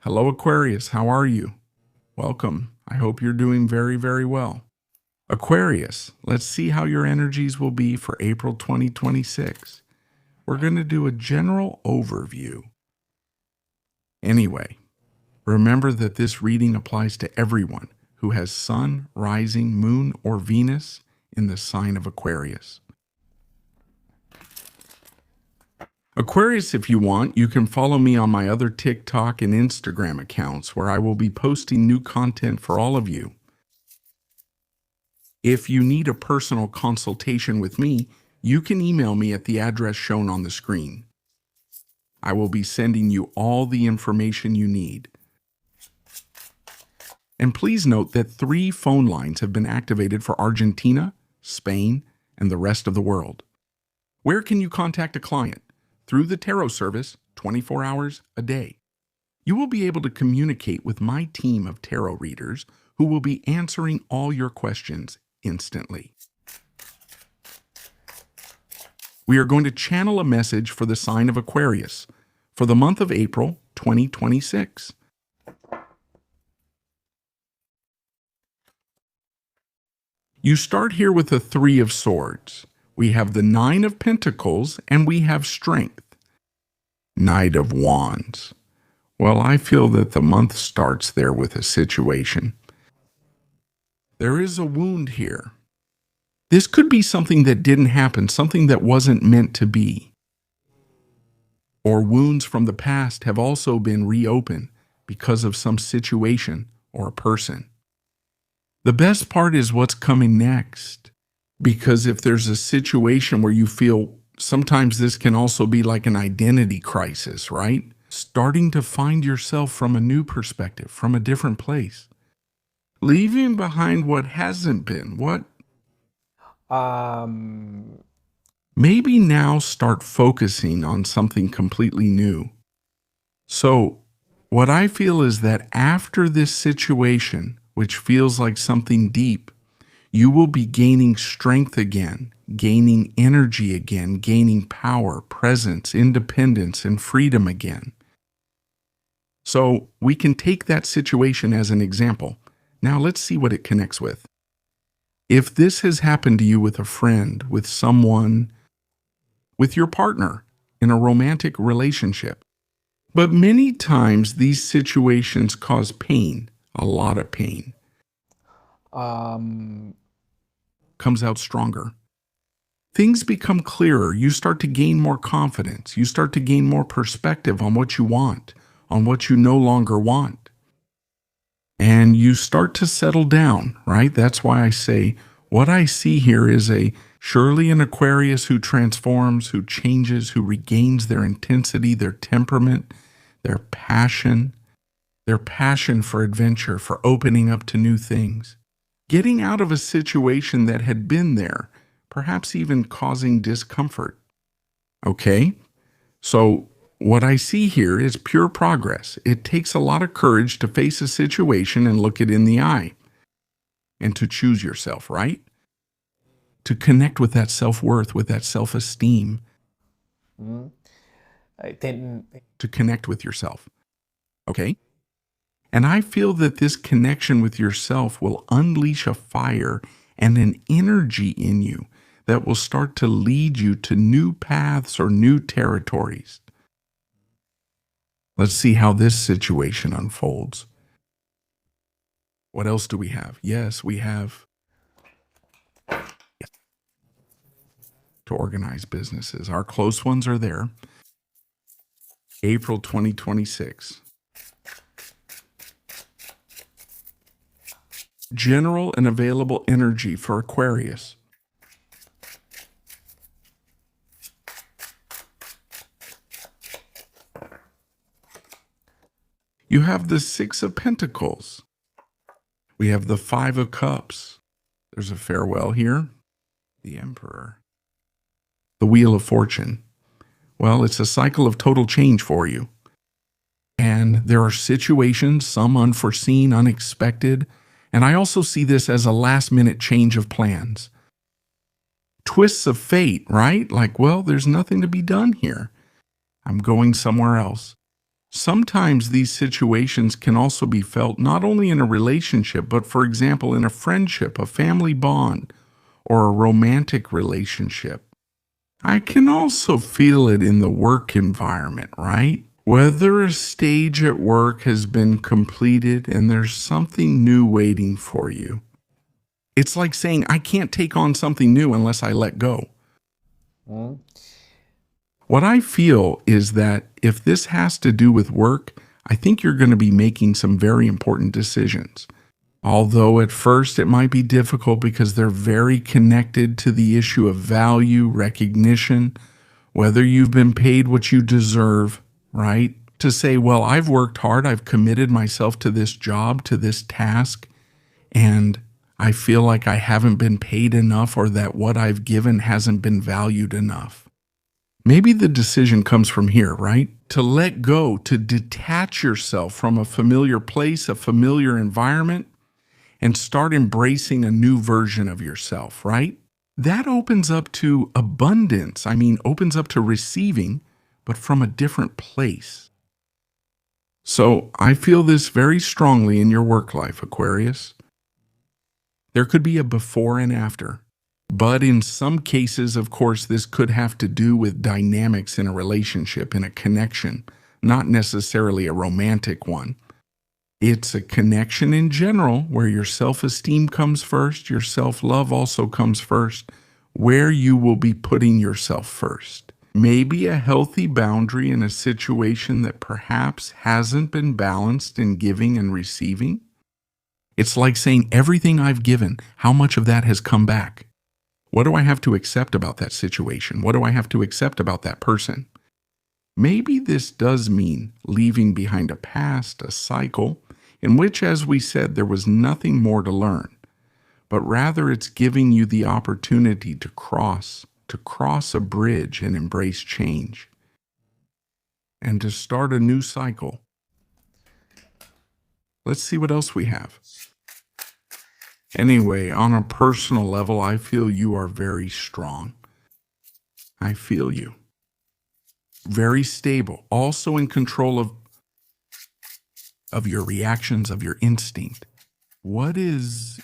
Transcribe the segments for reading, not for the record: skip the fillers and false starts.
Hello, Aquarius. How are you? Welcome. I hope you're doing very, very well. Aquarius, let's see how your energies will be for April 2026. We're going to do a general overview. Anyway, remember that this reading applies to everyone who has Sun, Rising, Moon, or Venus in the sign of Aquarius. Aquarius, if you want, you can follow me on my other TikTok and Instagram accounts where I will be posting new content for all of you. If you need a personal consultation with me, you can email me at the address shown on the screen. I will be sending you all the information you need. And please note that 3 phone lines have been activated for Argentina, Spain, and the rest of the world. Where can you contact a client? Through the tarot service, 24 hours a day. You will be able to communicate with my team of tarot readers who will be answering all your questions instantly. We are going to channel a message for the sign of Aquarius for the month of April 2026. You start here with the 3 of Swords. We have the 9 of Pentacles, and we have Strength. Knight of Wands. Well, I feel that the month starts there with a situation. There is a wound here. This could be something that didn't happen, something that wasn't meant to be. Or wounds from the past have also been reopened because of some situation or a person. The best part is what's coming next. Because if there's a situation where you feel sometimes this can also be like an identity crisis, right? Starting to find yourself from a new perspective, from a different place. Leaving behind what hasn't been, what maybe now start focusing on something completely new. So, what I feel is that after this situation, which feels like something deep, you will be gaining strength again, gaining energy again, gaining power, presence, independence, and freedom again. So we can take that situation as an example. Now let's see what it connects with. If this has happened to you with a friend, with someone, with your partner in a romantic relationship, but many times these situations cause pain, a lot of pain. Comes out stronger. Things become clearer. You start to gain more confidence. You start to gain more perspective on what you want, on what you no longer want. And you start to settle down, right? That's why I say what I see here is surely an Aquarius who transforms, who changes, who regains their intensity, their temperament, their passion for adventure, for opening up to new things. Getting out of a situation that had been there, perhaps even causing discomfort. Okay? So what I see here is pure progress. It takes a lot of courage to face a situation and look it in the eye. And to choose yourself, right? To connect with that self-worth, with that self-esteem. To connect with yourself. Okay? And I feel that this connection with yourself will unleash a fire and an energy in you that will start to lead you to new paths or new territories. Let's see how this situation unfolds. What else do we have? Yes, we have to organize businesses. Our close ones are there. April 2026. General and available energy for Aquarius. You have the 6 of Pentacles. We have the 5 of Cups. There's a farewell here. The Emperor. The Wheel of Fortune. Well, it's a cycle of total change for you. And there are situations, some unforeseen, unexpected, and I also see this as a last-minute change of plans. Twists of fate, right? Like, well, there's nothing to be done here. I'm going somewhere else. Sometimes these situations can also be felt not only in a relationship, but for example, in a friendship, a family bond, or a romantic relationship. I can also feel it in the work environment, right? Whether a stage at work has been completed and there's something new waiting for you. It's like saying, I can't take on something new unless I let go. Mm. What I feel is that if this has to do with work, I think you're going to be making some very important decisions. Although at first it might be difficult because they're very connected to the issue of value, recognition, whether you've been paid what you deserve, right? To say, well, I've worked hard, I've committed myself to this job, to this task, and I feel like I haven't been paid enough or that what I've given hasn't been valued enough. Maybe the decision comes from here, right? To let go, to detach yourself from a familiar place, a familiar environment, and start embracing a new version of yourself, right? That opens up to abundance. Opens up to receiving, but from a different place. So I feel this very strongly in your work life, Aquarius. There could be a before and after. But in some cases, of course, this could have to do with dynamics in a relationship, in a connection, not necessarily a romantic one. It's a connection in general where your self-esteem comes first, your self-love also comes first, where you will be putting yourself first. Maybe a healthy boundary in a situation that perhaps hasn't been balanced in giving and receiving. It's like saying, everything I've given, how much of that has come back? What do I have to accept about that situation? What do I have to accept about that person? Maybe this does mean leaving behind a past, a cycle, in which, as we said, there was nothing more to learn, but rather it's giving you the opportunity to cross a bridge and embrace change, and to start a new cycle. Let's see what else we have. Anyway, on a personal level, I feel you are very strong. I feel you. Very stable, also in control of your reactions, of your instinct. Let's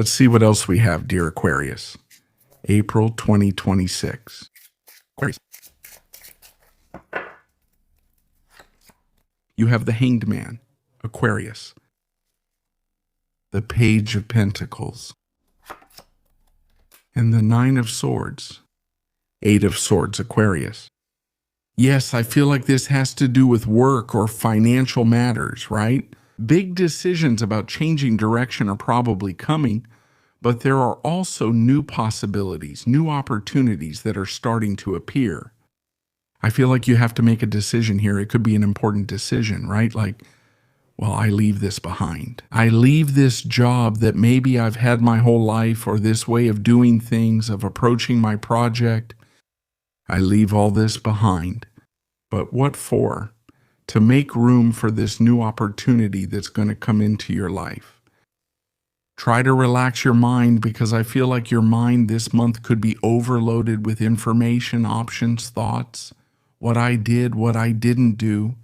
see what else we have, dear Aquarius. April 2026. Aquarius. You have the Hanged Man, Aquarius. The Page of Pentacles. And the Nine of Swords. Eight of Swords, Aquarius. Yes, I feel like this has to do with work or financial matters, right? Big decisions about changing direction are probably coming, but there are also new possibilities, new opportunities that are starting to appear. I feel like you have to make a decision here. It could be an important decision, right? Like, well, I leave this behind. I leave this job that maybe I've had my whole life, or this way of doing things, of approaching my project. I leave all this behind. But what for? To make room for this new opportunity that's going to come into your life. Try to relax your mind, because I feel like your mind this month could be overloaded with information, options, thoughts. What I did, what I didn't do.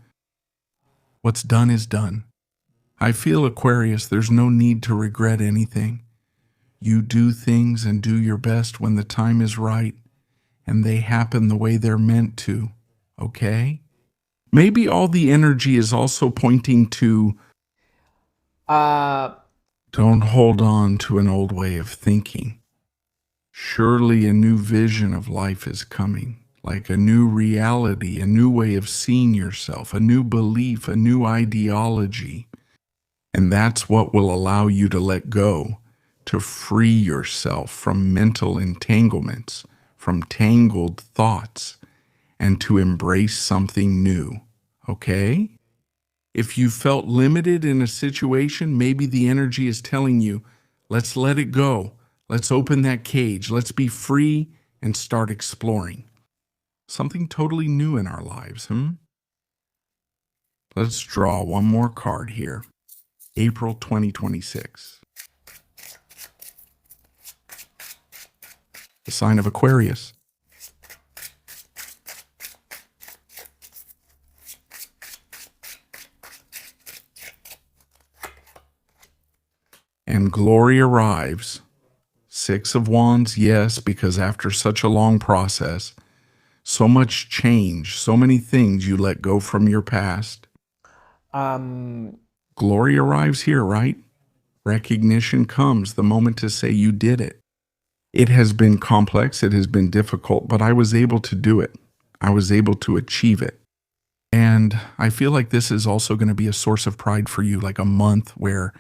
What's done is done. I feel, Aquarius, there's no need to regret anything. You do things and do your best when the time is right, and they happen the way they're meant to, okay? Maybe all the energy is also pointing to, don't hold on to an old way of thinking. Surely a new vision of life is coming, like a new reality, a new way of seeing yourself, a new belief, a new ideology. And that's what will allow you to let go, to free yourself from mental entanglements, from tangled thoughts, and to embrace something new, okay? If you felt limited in a situation, maybe the energy is telling you, let's let it go. Let's open that cage. Let's be free and start exploring. Something totally new in our lives, Let's draw one more card here. April 2026. The sign of Aquarius. and glory arrives. Six of Wands, yes, because after such a long process, so much change, so many things you let go from your past. Glory arrives here, right? Recognition comes, the moment to say you did it. It has been complex, it has been difficult, but I was able to do it. I was able to achieve it. And I feel like this is also going to be a source of pride for you, like a month where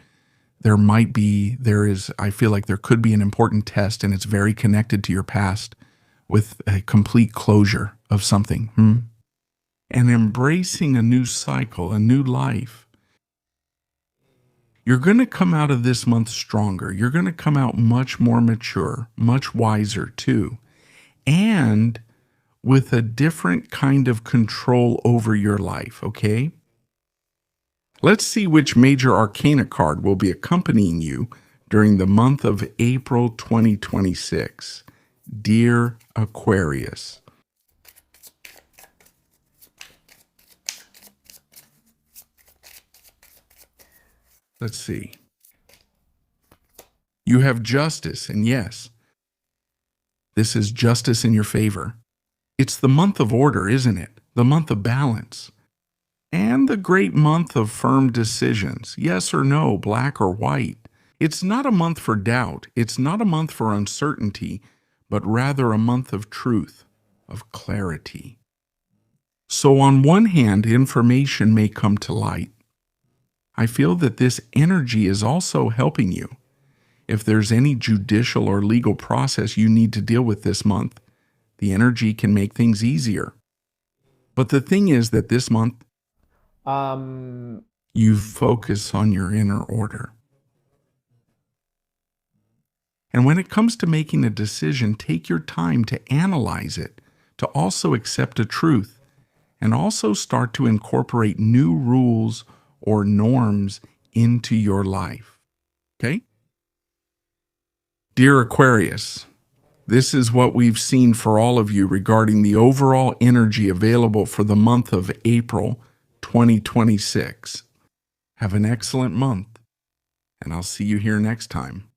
I feel like there could be an important test and it's very connected to your past with a complete closure of something. And embracing a new cycle, a new life. You're going to come out of this month stronger. You're going to come out much more mature, much wiser too, and with a different kind of control over your life, okay? Let's see which major arcana card will be accompanying you during the month of April 2026. Dear Aquarius. Let's see. You have justice, and yes, this is justice in your favor. It's the month of order, isn't it? The month of balance. And the great month of firm decisions, yes or no, black or white. It's not a month for doubt. It's not a month for uncertainty, but rather a month of truth, of clarity. So on one hand, information may come to light. I feel that this energy is also helping you. If there's any judicial or legal process you need to deal with this month, the energy can make things easier. But the thing is that this month, you focus on your inner order. And when it comes to making a decision, take your time to analyze it, to also accept a truth, and also start to incorporate new rules or norms into your life. Okay? Dear Aquarius, this is what we've seen for all of you regarding the overall energy available for the month of April 2026. Have an excellent month, and I'll see you here next time.